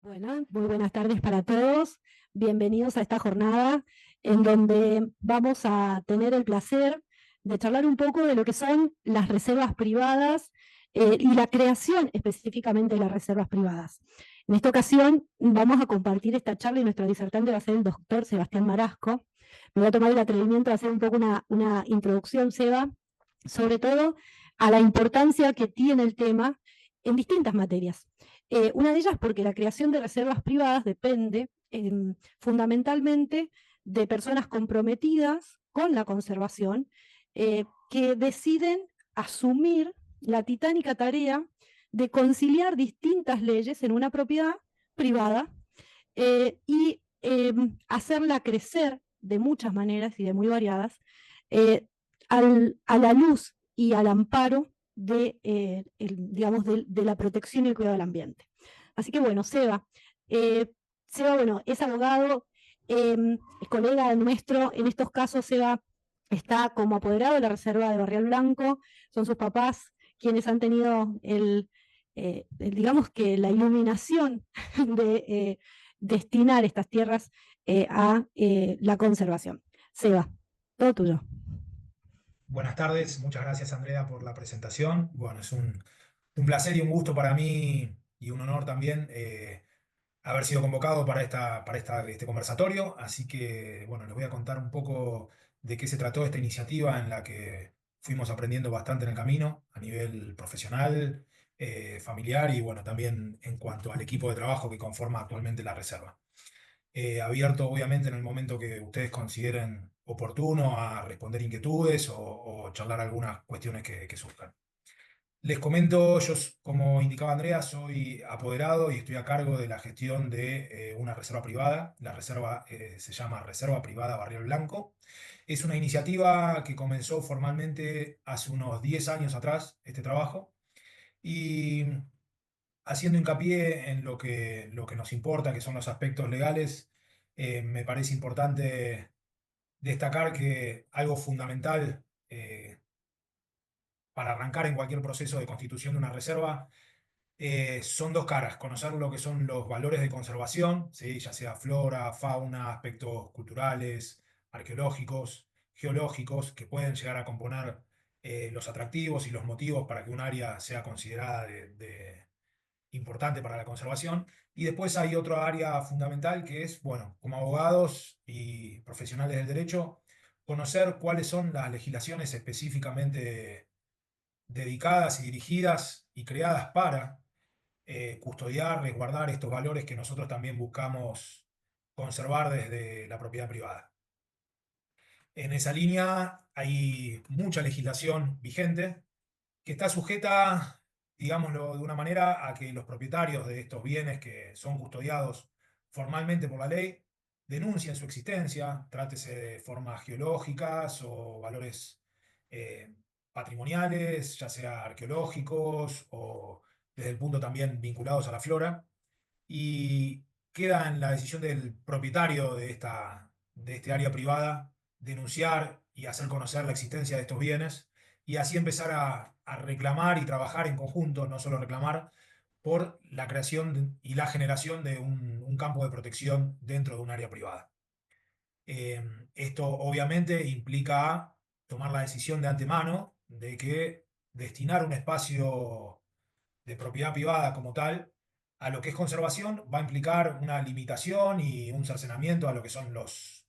Bueno, muy buenas tardes para todos. Bienvenidos a esta jornada en donde vamos a tener el placer de charlar un poco de lo que son las reservas privadas y la creación específicamente de las reservas privadas. En esta ocasión vamos a compartir esta charla y nuestro disertante va a ser el doctor Sebastián Marasco. Me voy a tomar el atrevimiento de hacer un poco una introducción, Seba, sobre todo a la importancia que tiene el tema en distintas materias. Una de ellas porque la creación de reservas privadas depende fundamentalmente de personas comprometidas con la conservación que deciden asumir la titánica tarea de conciliar distintas leyes en una propiedad privada y hacerla crecer de muchas maneras y de muy variadas eh, a la luz y al amparo digamos, de la protección y el cuidado del ambiente. Así que bueno, Seba bueno, es abogado, es colega nuestro, en estos casos Seba está como apoderado de la Reserva de Barrial Blanco, son sus papás quienes han tenido digamos que la iluminación de destinar estas tierras a la conservación. Seba, todo tuyo. Buenas tardes, muchas gracias Andrea por la presentación. Bueno, es un placer y un gusto para mí y un honor también haber sido convocado este conversatorio. Así que, bueno, les voy a contar un poco de qué se trató esta iniciativa en la que fuimos aprendiendo bastante en el camino a nivel profesional, familiar y, bueno, también en cuanto al equipo de trabajo que conforma actualmente la reserva. Abierto obviamente en el momento que ustedes consideren oportuno a responder inquietudes o charlar algunas cuestiones que surjan. Les comento, como indicaba Andrea, soy apoderado y estoy a cargo de la gestión de una reserva privada. La reserva se llama Reserva Privada Barrial Blanco. Es una iniciativa que comenzó formalmente hace unos 10 años atrás, este trabajo, y haciendo hincapié en lo que nos importa, que son los aspectos legales. Me parece importante destacar que algo fundamental para arrancar en cualquier proceso de constitución de una reserva son dos caras: conocer lo que son los valores de conservación, ¿sí? Ya sea flora, fauna, aspectos culturales, arqueológicos, geológicos, que pueden llegar a componer los atractivos y los motivos para que un área sea considerada importante para la conservación. Y después hay otra área fundamental que es, bueno, como abogados y profesionales del derecho, conocer cuáles son las legislaciones específicamente dedicadas y dirigidas y creadas para custodiar, resguardar estos valores que nosotros también buscamos conservar desde la propiedad privada. En esa línea hay mucha legislación vigente que está sujeta, digámoslo de una manera, a que los propietarios de estos bienes que son custodiados formalmente por la ley denuncien su existencia, trátese de formas geológicas o valores eh, patrimoniales, ya sea arqueológicos o desde el punto también vinculados a la flora, y queda en la decisión del propietario de este área privada denunciar y hacer conocer la existencia de estos bienes y así empezar a reclamar y trabajar en conjunto, no solo reclamar, por la creación y la generación de un campo de protección dentro de un área privada. Eh, Esto obviamente implica tomar la decisión de antemano de que destinar un espacio de propiedad privada como tal a lo que es conservación va a implicar una limitación y un cercenamiento a lo que son los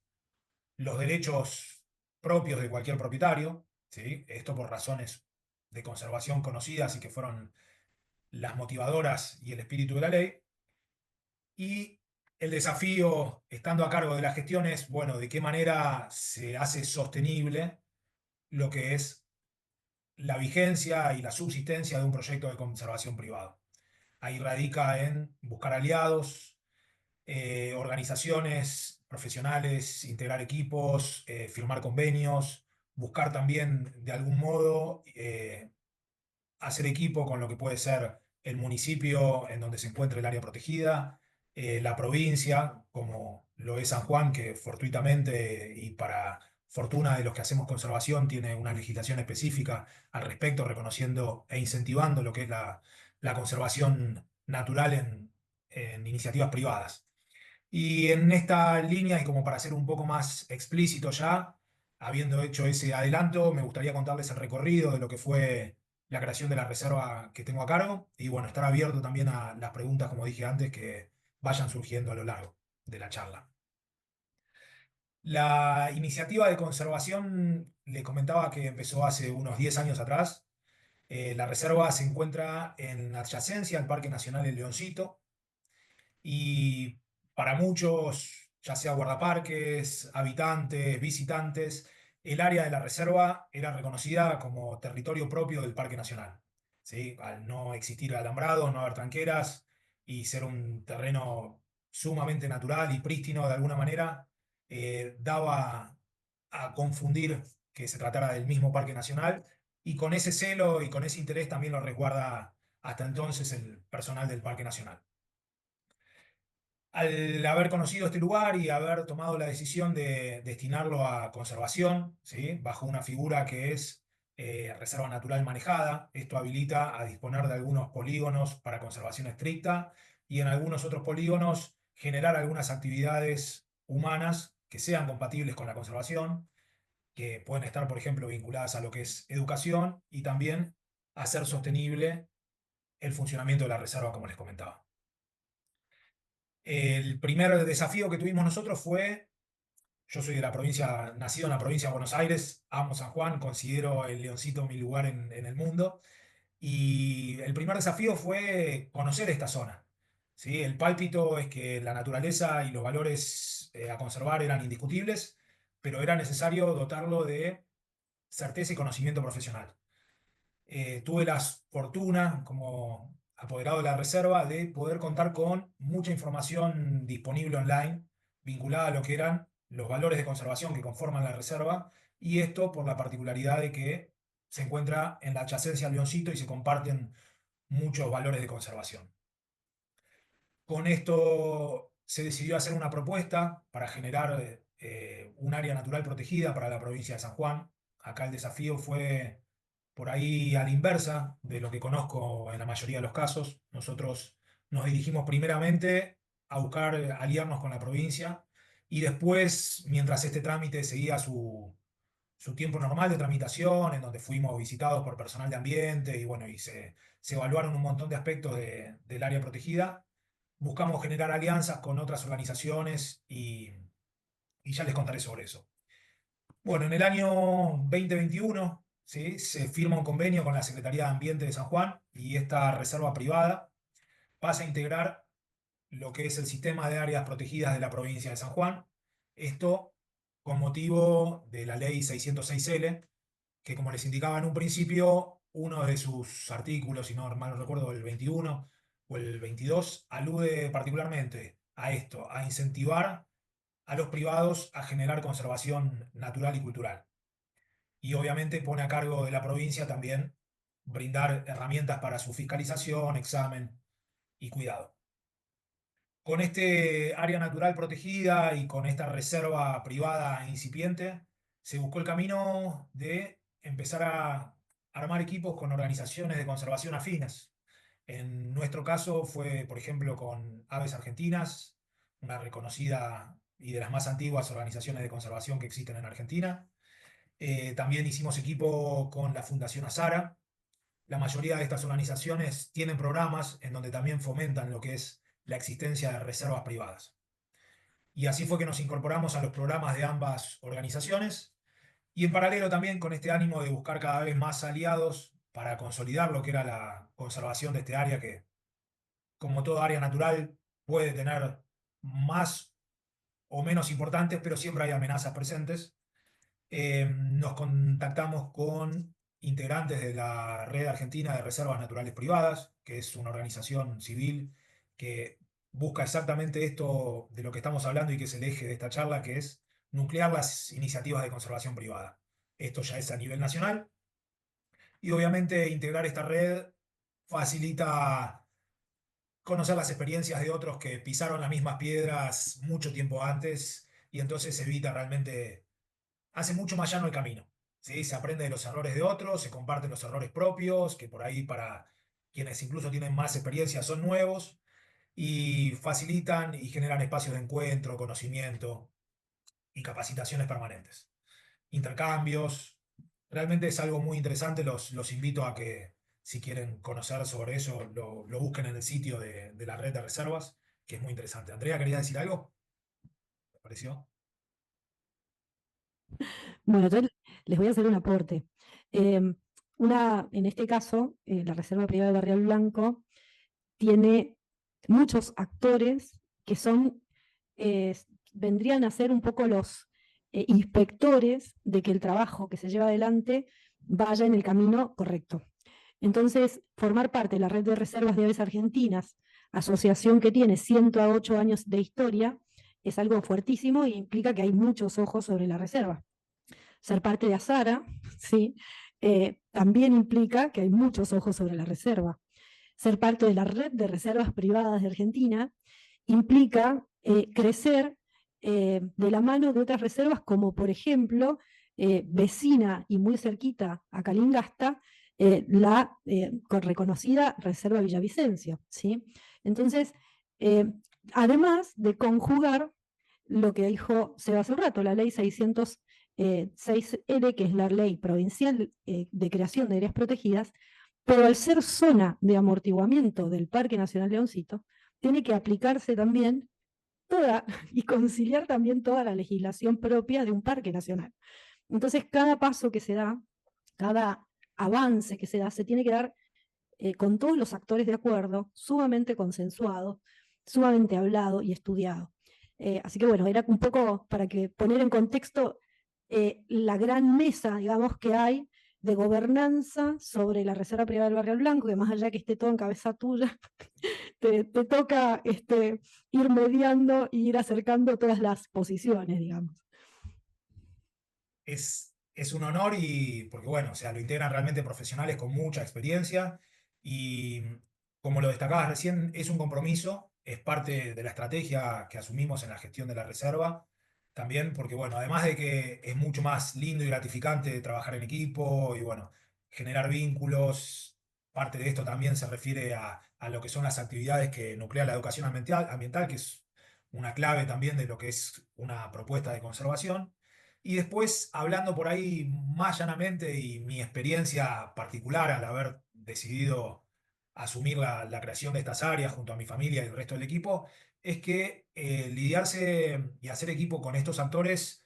derechos propios de cualquier propietario, ¿sí? Esto por razones de conservación conocidas y que fueron las motivadoras y el espíritu de la ley. Y el desafío, estando a cargo de la gestión, es, bueno, de qué manera se hace sostenible lo que es la vigencia y la subsistencia de un proyecto de conservación privado. Ahí radica en buscar aliados, organizaciones profesionales, integrar equipos, firmar convenios, buscar también de algún modo hacer equipo con lo que puede ser el municipio en donde se encuentra el área protegida, la provincia, como lo es San Juan, que fortuitamente y para fortuna de los que hacemos conservación tiene una legislación específica al respecto, reconociendo e incentivando lo que es la conservación natural en iniciativas privadas. Y en esta línea, y como para ser un poco más explícito ya, habiendo hecho ese adelanto, me gustaría contarles el recorrido de lo que fue la creación de la reserva que tengo a cargo y bueno, estar abierto también a las preguntas, como dije antes, que vayan surgiendo a lo largo de la charla. La iniciativa de conservación, le comentaba que empezó hace unos 10 años atrás. La reserva se encuentra en adyacencia al Parque Nacional El Leoncito y para muchos, ya sea guardaparques, habitantes, visitantes, el área de la reserva era reconocida como territorio propio del Parque Nacional. ¿Sí? Al no existir alambrados, no haber tranqueras y ser un terreno sumamente natural y prístino de alguna manera, daba a confundir que se tratara del mismo Parque Nacional y con ese celo y con ese interés también lo resguarda hasta entonces el personal del Parque Nacional. Al haber conocido este lugar y haber tomado la decisión de destinarlo a conservación, ¿sí? Bajo una figura que es reserva natural manejada, esto habilita a disponer de algunos polígonos para conservación estricta y en algunos otros polígonos generar algunas actividades humanas que sean compatibles con la conservación, que pueden estar, por ejemplo, vinculadas a lo que es educación y también hacer sostenible el funcionamiento de la reserva, como les comentaba. El primer desafío que tuvimos nosotros fue, yo soy de la provincia, nacido en la provincia de Buenos Aires, amo San Juan, considero el Leoncito mi lugar en el mundo, y el primer desafío fue conocer esta zona. ¿Sí? El pálpito es que la naturaleza y los valores a conservar eran indiscutibles, pero era necesario dotarlo de certeza y conocimiento profesional. Tuve la fortuna, como apoderado de la reserva, de poder contar con mucha información disponible online vinculada a lo que eran los valores de conservación que conforman la reserva, y esto por la particularidad de que se encuentra en la adyacencia al Leoncito y se comparten muchos valores de conservación. Con esto se decidió hacer una propuesta para generar un área natural protegida para la provincia de San Juan. Acá el desafío fue por ahí a la inversa de lo que conozco en la mayoría de los casos. Nosotros nos dirigimos primeramente a buscar aliarnos con la provincia y después, mientras este trámite seguía su tiempo normal de tramitación, en donde fuimos visitados por personal de ambiente y bueno, se evaluaron un montón de aspectos del área protegida, buscamos generar alianzas con otras organizaciones y ya les contaré sobre eso. Bueno, en el año 2021, ¿sí? Se firma un convenio con la Secretaría de Ambiente de San Juan y esta reserva privada pasa a integrar lo que es el sistema de áreas protegidas de la provincia de San Juan. Esto con motivo de la ley 606L, que como les indicaba en un principio, uno de sus artículos, si no mal no recuerdo, el 21 o el 22, alude particularmente a esto, a incentivar a los privados a generar conservación natural y cultural. Y obviamente pone a cargo de la provincia también brindar herramientas para su fiscalización, examen y cuidado. Con este área natural protegida y con esta reserva privada incipiente, se buscó el camino de empezar a armar equipos con organizaciones de conservación afines. En nuestro caso fue, por ejemplo, con Aves Argentinas, una reconocida y de las más antiguas organizaciones de conservación que existen en Argentina. También hicimos equipo con la Fundación Azara. La mayoría de estas organizaciones tienen programas en donde también fomentan lo que es la existencia de reservas privadas. Y así fue que nos incorporamos a los programas de ambas organizaciones y en paralelo también con este ánimo de buscar cada vez más aliados para consolidar lo que era la conservación de este área que, como toda área natural, puede tener más o menos importantes, pero siempre hay amenazas presentes. Nos contactamos con integrantes de la Red Argentina de Reservas Naturales Privadas, que es una organización civil que busca exactamente esto de lo que estamos hablando y que es el eje de esta charla, que es nuclear las iniciativas de conservación privada. Esto ya es a nivel nacional y obviamente integrar esta red facilita conocer las experiencias de otros que pisaron las mismas piedras mucho tiempo antes y entonces evita realmente hace mucho más llano el camino. ¿Sí? Se aprende de los errores de otros, se comparten los errores propios, que por ahí para quienes incluso tienen más experiencia son nuevos, y facilitan y generan espacios de encuentro, conocimiento y capacitaciones permanentes. Intercambios. Realmente es algo muy interesante. Los invito a que, si quieren conocer sobre eso, lo busquen en el sitio de la red de reservas, que es muy interesante. Andrea, ¿querías decir algo? ¿Me pareció? Bueno, yo les voy a hacer un aporte. Em, en este caso, la Reserva Privada de Barrial Blanco tiene muchos actores que eh, vendrían a ser un poco los inspectores de que el trabajo que se lleva adelante vaya en el camino correcto. Entonces, formar parte de la Red de Reservas de Aves Argentinas, asociación que tiene 108 años de historia, es algo fuertísimo e implica que hay muchos ojos sobre la reserva. Ser parte de ASARA, ¿sí? También implica que hay muchos ojos sobre la reserva. Ser parte de la red de reservas privadas de Argentina implica crecer de la mano de otras reservas, como por ejemplo, vecina y muy cerquita a Calingasta, la reconocida Reserva Villavicencio. ¿Sí? Entonces, además de conjugar lo que dijo Seba hace un rato, la ley 606L, que es la ley provincial de creación de áreas protegidas, pero al ser zona de amortiguamiento del Parque Nacional Leoncito, tiene que aplicarse también toda y conciliar también toda la legislación propia de un parque nacional. Entonces, cada paso que se da, cada avance que se da, se tiene que dar con todos los actores de acuerdo, sumamente consensuado, sumamente hablado y estudiado. Así que bueno, era un poco para que poner en contexto la gran mesa, digamos, que hay de gobernanza sobre la Reserva Privada del Barrio Blanco, que más allá que esté todo en cabeza tuya, te toca ir mediando e ir acercando todas las posiciones, digamos. Es un honor y porque bueno, o sea, lo integran realmente profesionales con mucha experiencia y como lo destacabas recién, es un compromiso, es parte de la estrategia que asumimos en la gestión de la reserva, también porque bueno, además de que es mucho más lindo y gratificante trabajar en equipo y bueno, generar vínculos, parte de esto también se refiere a lo que son las actividades que nuclea la educación ambiental, que es una clave también de lo que es una propuesta de conservación. Y después, hablando por ahí más llanamente y mi experiencia particular al haber decidido asumir la creación de estas áreas junto a mi familia y el resto del equipo, es que lidiarse y hacer equipo con estos actores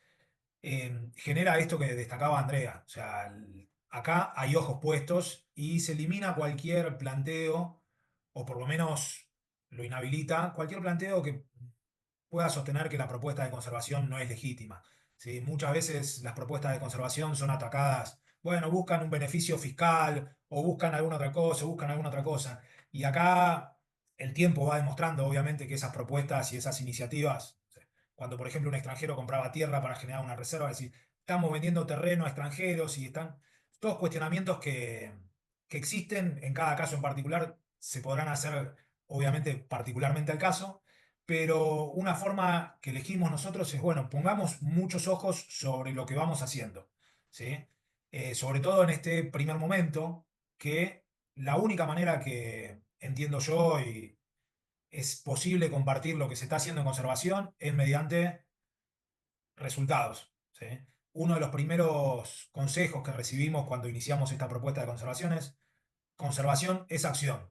genera esto que destacaba Andrea. O sea, acá hay ojos puestos y se elimina cualquier planteo, o por lo menos lo inhabilita, cualquier planteo que pueda sostener que la propuesta de conservación no es legítima. ¿Sí? Muchas veces las propuestas de conservación son atacadas, bueno, buscan un beneficio fiscal o buscan alguna otra cosa, o buscan alguna otra cosa. Y acá el tiempo va demostrando, obviamente, que esas propuestas y esas iniciativas, cuando por ejemplo un extranjero compraba tierra para generar una reserva, es decir, estamos vendiendo terreno a extranjeros y están todos cuestionamientos que existen en cada caso en particular, se podrán hacer obviamente particularmente al caso, pero una forma que elegimos nosotros es, bueno, pongamos muchos ojos sobre lo que vamos haciendo, ¿sí? Sobre todo en este primer momento, que la única manera que entiendo yo y es posible compartir lo que se está haciendo en conservación es mediante resultados, ¿sí? Uno de los primeros consejos que recibimos cuando iniciamos esta propuesta de conservación es acción.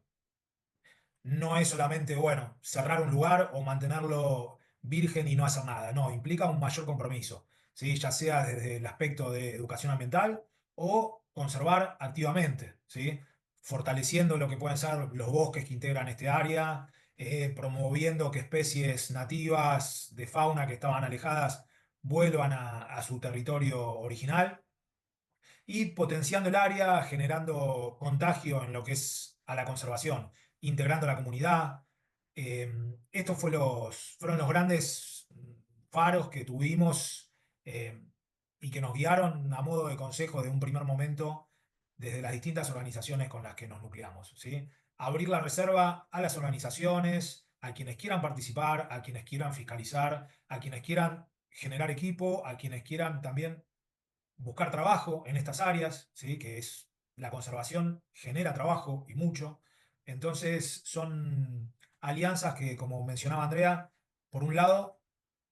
No es solamente, bueno, cerrar un lugar o mantenerlo virgen y no hacer nada. No, implica un mayor compromiso, ¿sí? Ya sea desde el aspecto de educación ambiental o conservar activamente, ¿sí? Fortaleciendo lo que pueden ser los bosques que integran este área, promoviendo que especies nativas de fauna que estaban alejadas vuelvan a su territorio original y potenciando el área, generando contagio en lo que es a la conservación, integrando a la comunidad. Estos fueron los grandes faros que tuvimos eh, y que nos guiaron a modo de consejo de un primer momento desde las distintas organizaciones con las que nos nucleamos, ¿sí? Abrir la reserva a las organizaciones, a quienes quieran participar, a quienes quieran fiscalizar, a quienes quieran generar equipo, a quienes quieran también buscar trabajo en estas áreas, ¿sí? Que es la conservación genera trabajo y mucho. Entonces son alianzas que, como mencionaba Andrea, por un lado,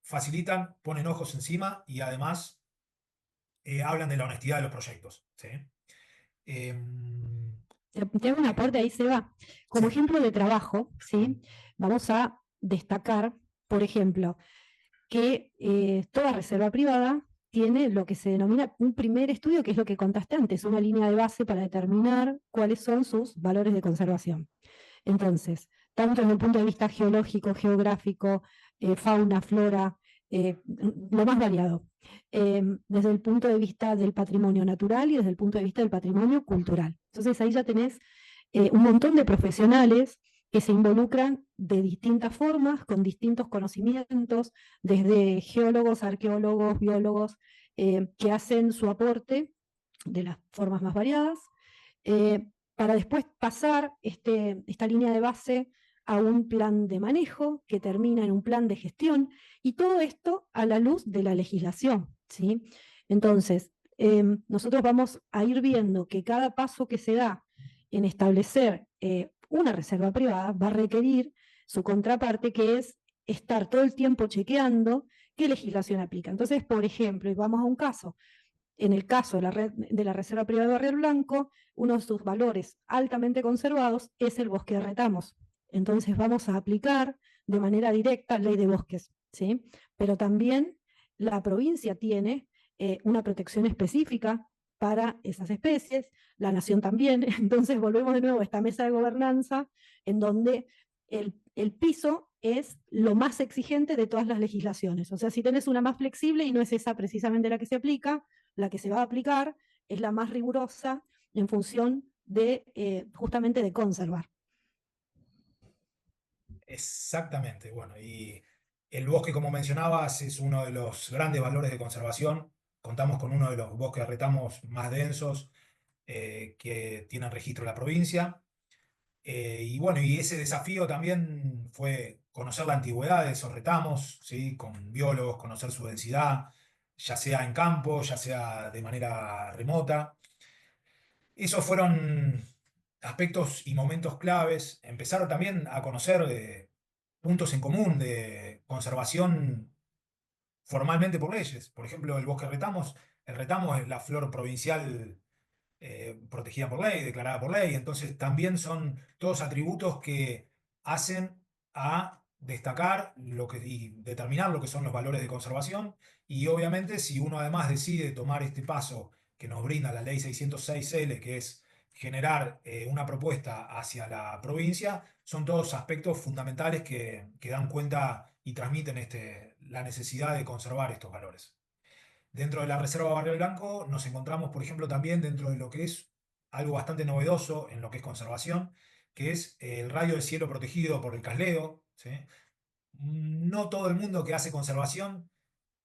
facilitan, ponen ojos encima y además hablan de la honestidad de los proyectos. ¿Sí? Em, Te hago un aporte ahí, Seba. Como sí, ejemplo de trabajo, ¿sí? Vamos a destacar, por ejemplo, que toda reserva privada tiene lo que se denomina un primer estudio, que es lo que contaste antes, una línea de base para determinar cuáles son sus valores de conservación. Entonces, tanto desde el punto de vista geológico, geográfico, fauna, flora, lo más variado. Desde el punto de vista del patrimonio natural y desde el punto de vista del patrimonio cultural. Entonces ahí ya tenés un montón de profesionales que se involucran de distintas formas, con distintos conocimientos, desde geólogos, arqueólogos, biólogos, que hacen su aporte de las formas más variadas, para después pasar esta línea de base a un plan de manejo que termina en un plan de gestión, y todo esto a la luz de la legislación. ¿Sí? Entonces, nosotros vamos a ir viendo que cada paso que se da en establecer una reserva privada va a requerir su contraparte, que es estar todo el tiempo chequeando qué legislación aplica. Entonces, por ejemplo, y vamos a un caso, en el caso de la Reserva Privada de Barrio Blanco, uno de sus valores altamente conservados es el bosque de retamos. Entonces vamos a aplicar de manera directa la ley de bosques, ¿sí? Pero también la provincia tiene una protección específica para esas especies, la nación también. Entonces volvemos de nuevo a esta mesa de gobernanza en donde el piso es lo más exigente de todas las legislaciones. O sea, si tenés una más flexible y no es esa precisamente la que se aplica, la que se va a aplicar es la más rigurosa en función de justamente de conservar. exactamente. Bueno, y el bosque, como mencionabas, es uno de los grandes valores de conservación. Contamos con uno de los bosques de retamos más densos que tiene registro la provincia. Y bueno, y ese desafío también fue conocer la antigüedad de esos retamos, ¿sí? Con biólogos, conocer su densidad, ya sea en campo, ya sea de manera remota. Esos fueron aspectos y momentos claves. Empezaron también a conocer puntos en común de conservación formalmente por leyes. Por ejemplo, el bosque retamos. El retamo es la flor provincial protegida por ley, declarada por ley. Entonces, también son todos atributos que hacen a destacar y determinar lo que son los valores de conservación. Y obviamente, si uno además decide tomar este paso que nos brinda la ley 606L, que es generar una propuesta hacia la provincia, son todos aspectos fundamentales que dan cuenta y transmiten la necesidad de conservar estos valores. Dentro de la Reserva Barrio Blanco nos encontramos, por ejemplo, también dentro de lo que es algo bastante novedoso en lo que es conservación, que es el radio del cielo protegido por el Casleo. ¿Sí? No todo el mundo que hace conservación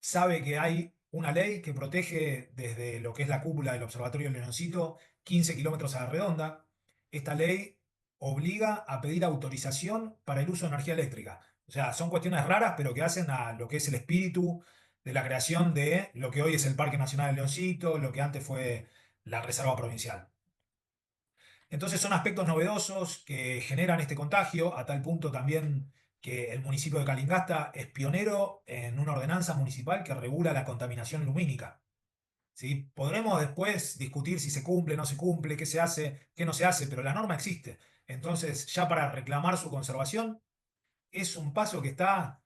sabe que hay una ley que protege desde lo que es la cúpula del Observatorio Leoncito 15 kilómetros a la redonda. Esta ley obliga a pedir autorización para el uso de energía eléctrica. O sea, son cuestiones raras, pero que hacen a lo que es el espíritu de la creación de lo que hoy es el Parque Nacional del Leoncito, lo que antes fue la Reserva Provincial. Entonces son aspectos novedosos que generan este contagio, a tal punto también que el municipio de Calingasta es pionero en una ordenanza municipal que regula la contaminación lumínica. ¿Sí? Podremos después discutir si se cumple, no se cumple, qué se hace, qué no se hace, pero la norma existe. Entonces, ya para reclamar su conservación, es un paso que está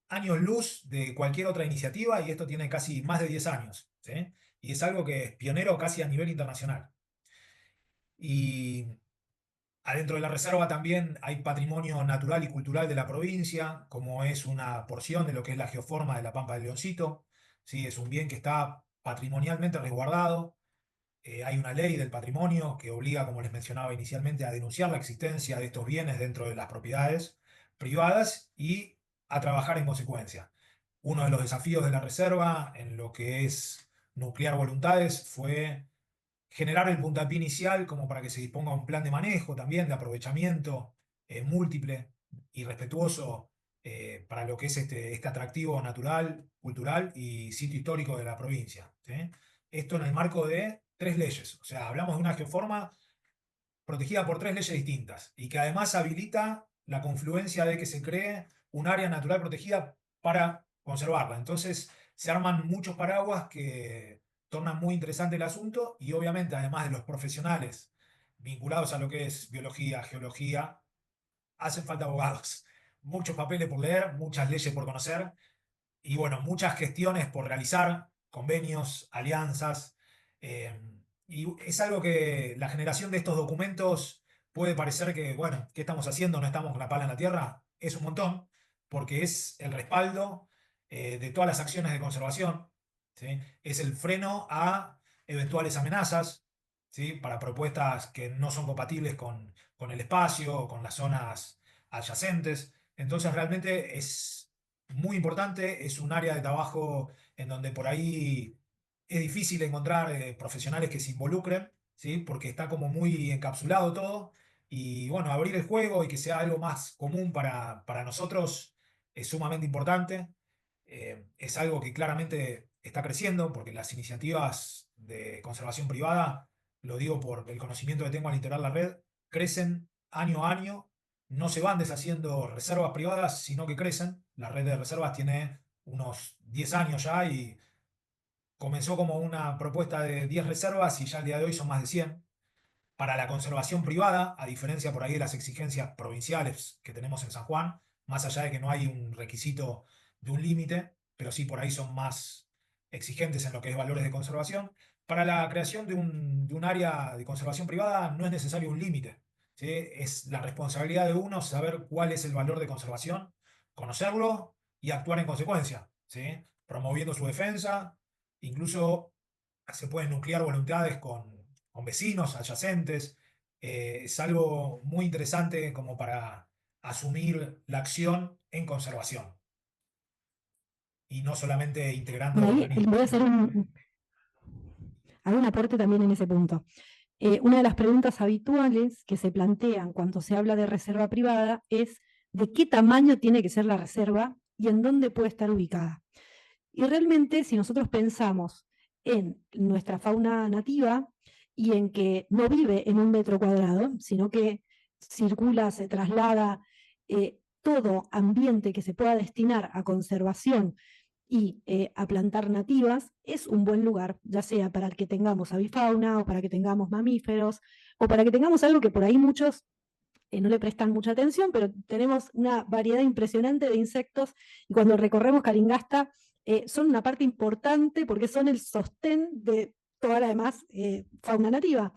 años luz de cualquier otra iniciativa y esto tiene casi más de 10 años. ¿Sí? Y es algo que es pionero casi a nivel internacional. Y adentro de la reserva también hay patrimonio natural y cultural de la provincia, como es una porción de lo que es la geoforma de la Pampa del Leoncito. ¿Sí? Es un bien que está patrimonialmente resguardado. Hay una ley del patrimonio que obliga, como les mencionaba inicialmente, a denunciar la existencia de estos bienes dentro de las propiedades privadas y a trabajar en consecuencia. Uno de los desafíos de la reserva en lo que es nuclear voluntades fue generar el puntapié inicial como para que se disponga un plan de manejo también, de aprovechamiento múltiple y respetuoso para lo que es este atractivo natural, cultural y sitio histórico de la provincia. ¿Sí? Esto en el marco de tres leyes. O sea, hablamos de una geoforma protegida por tres leyes distintas y que además habilita la confluencia de que se cree un área natural protegida para conservarla. Entonces se arman muchos paraguas que tornan muy interesante el asunto y obviamente además de los profesionales vinculados a lo que es biología, geología, hacen falta abogados. Muchos papeles por leer, muchas leyes por conocer y bueno, muchas gestiones por realizar, convenios, alianzas. eh, y es algo que la generación de estos documentos puede parecer que, bueno, ¿qué estamos haciendo? ¿No estamos con la pala en la tierra? Es un montón, porque es el respaldo de todas las acciones de conservación, ¿sí? Es el freno a eventuales amenazas, ¿sí? Para propuestas que no son compatibles con el espacio o con las zonas adyacentes. Entonces realmente es muy importante, es un área de trabajo en donde por ahí es difícil encontrar profesionales que se involucren, ¿sí? Porque está como muy encapsulado todo. Y bueno, abrir el juego y que sea algo más común para nosotros es sumamente importante. Es algo que claramente está creciendo porque las iniciativas de conservación privada, lo digo por el conocimiento que tengo al integrar la red, crecen año a año, no se van deshaciendo reservas privadas, sino que crecen. La red de reservas tiene unos 10 años ya y comenzó como una propuesta de 10 reservas y ya al día de hoy son más de 100. Para la conservación privada, a diferencia por ahí de las exigencias provinciales que tenemos en San Juan, más allá de que no hay un requisito de un límite, pero sí por ahí son más exigentes en lo que es valores de conservación, para la creación de un área de conservación privada no es necesario un límite, ¿sí? Es la responsabilidad de uno saber cuál es el valor de conservación, conocerlo y actuar en consecuencia, ¿sí? Promoviendo su defensa, incluso se pueden nuclear voluntades con vecinos adyacentes. Es algo muy interesante como para asumir la acción en conservación y no solamente Por integrando ahí organismos. voy a hacer algún aporte también en ese punto. Una de las preguntas habituales que se plantean cuando se habla de reserva privada es de qué tamaño tiene que ser la reserva y en dónde puede estar ubicada. Y realmente, si nosotros pensamos en nuestra fauna nativa y en que no vive en un metro cuadrado, sino que circula, se traslada, todo ambiente que se pueda destinar a conservación y a plantar nativas, es un buen lugar, ya sea para que tengamos avifauna o para que tengamos mamíferos o para que tengamos algo que por ahí muchos no le prestan mucha atención, pero tenemos una variedad impresionante de insectos y cuando recorremos Calingasta son una parte importante porque son el sostén de toda la demás fauna nativa.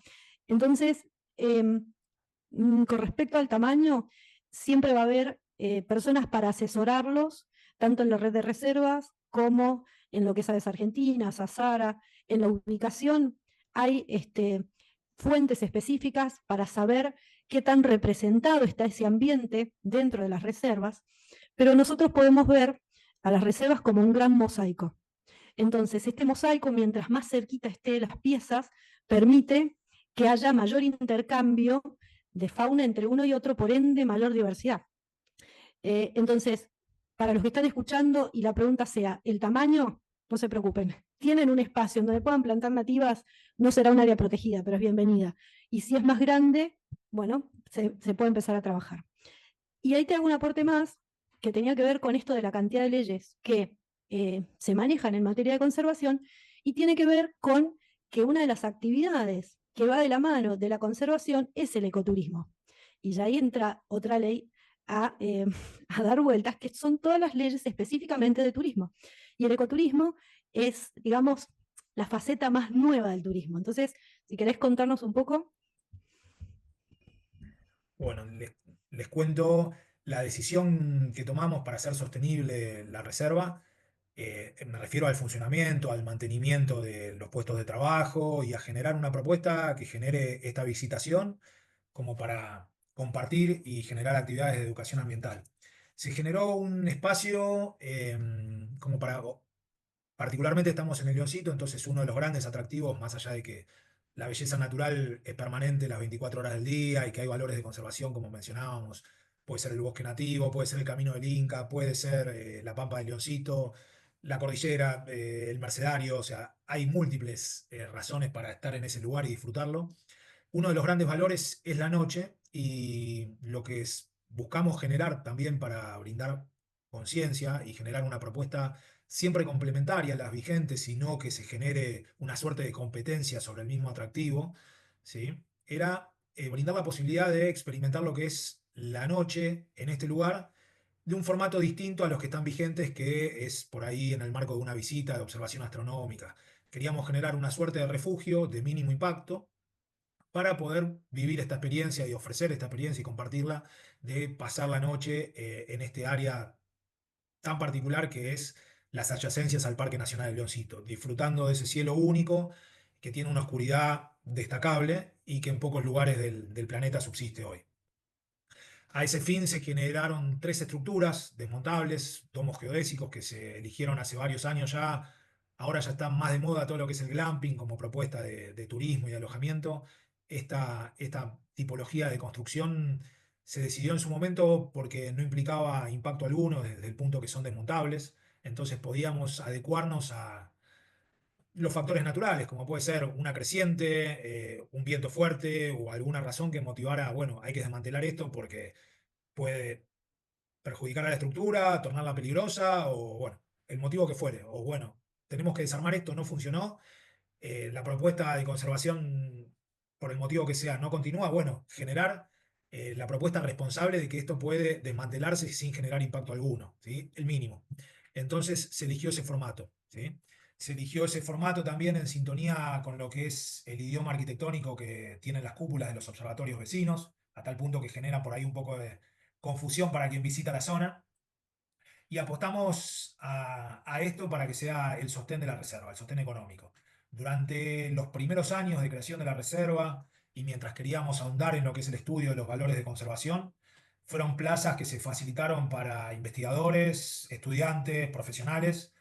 Entonces, con respecto al tamaño, siempre va a haber personas para asesorarlos, tanto en la red de reservas como en lo que es Aves Argentinas, Azara, en la ubicación hay fuentes específicas para saber qué tan representado está ese ambiente dentro de las reservas, pero nosotros podemos ver a las reservas como un gran mosaico. Entonces, este mosaico, mientras más cerquita esté las piezas, permite que haya mayor intercambio de fauna entre uno y otro, por ende, mayor diversidad. Entonces, para los que están escuchando y la pregunta sea, ¿el tamaño? No se preocupen. Tienen un espacio en donde puedan plantar nativas, no será un área protegida, pero es bienvenida. Y si es más grande, bueno, se puede empezar a trabajar. Y ahí te hago un aporte más que tenía que ver con esto de la cantidad de leyes que se manejan en materia de conservación y tiene que ver con que una de las actividades que va de la mano de la conservación es el ecoturismo. Y ya ahí entra otra ley a, a dar vueltas, que son todas las leyes específicamente de turismo. Y el ecoturismo es, digamos, la faceta más nueva del turismo. Entonces, si querés contarnos un poco. Bueno, les cuento la decisión que tomamos para hacer sostenible la reserva. Me refiero al funcionamiento, al mantenimiento de los puestos de trabajo y a generar una propuesta que genere esta visitación como para compartir y generar actividades de educación ambiental. Se generó un espacio como para, particularmente estamos en el Leoncito, entonces uno de los grandes atractivos, más allá de que la belleza natural es permanente las 24 horas del día y que hay valores de conservación, como mencionábamos, puede ser el bosque nativo, puede ser el Camino del Inca, puede ser la Pampa del Leoncito, la cordillera, el Mercedario, o sea, hay múltiples razones para estar en ese lugar y disfrutarlo. Uno de los grandes valores es la noche y lo que buscamos generar también para brindar conciencia y generar una propuesta siempre complementaria a las vigentes, sino que se genere una suerte de competencia sobre el mismo atractivo, ¿sí? Era brindar la posibilidad de experimentar lo que es la noche en este lugar de un formato distinto a los que están vigentes, que es por ahí en el marco de una visita de observación astronómica. Queríamos generar una suerte de refugio de mínimo impacto para poder vivir esta experiencia y ofrecer esta experiencia y compartirla, de pasar la noche en este área tan particular que es las adyacencias al Parque Nacional del Leoncito, disfrutando de ese cielo único que tiene una oscuridad destacable y que en pocos lugares del planeta subsiste hoy. A ese fin se generaron tres estructuras desmontables, domos geodésicos que se eligieron hace varios años ya. Ahora ya está más de moda todo lo que es el glamping como propuesta de turismo y de alojamiento. Esta tipología de construcción se decidió en su momento porque no implicaba impacto alguno desde el punto que son desmontables. Entonces podíamos adecuarnos a los factores naturales, como puede ser una creciente, un viento fuerte o alguna razón que motivara, bueno, hay que desmantelar esto porque puede perjudicar a la estructura, tornarla peligrosa, o bueno, el motivo que fuere, o bueno, tenemos que desarmar esto, no funcionó, la propuesta de conservación, por el motivo que sea, no continúa, bueno, generar la propuesta responsable de que esto puede desmantelarse sin generar impacto alguno, ¿sí? El mínimo. Entonces se eligió ese formato, ¿sí? Se eligió ese formato también en sintonía con lo que es el idioma arquitectónico que tienen las cúpulas de los observatorios vecinos, a tal punto que genera por ahí un poco de confusión para quien visita la zona. Y apostamos a esto para que sea el sostén de la reserva, el sostén económico. Durante los primeros años de creación de la reserva y mientras queríamos ahondar en lo que es el estudio de los valores de conservación, fueron plazas que se facilitaron para investigadores, estudiantes, profesionales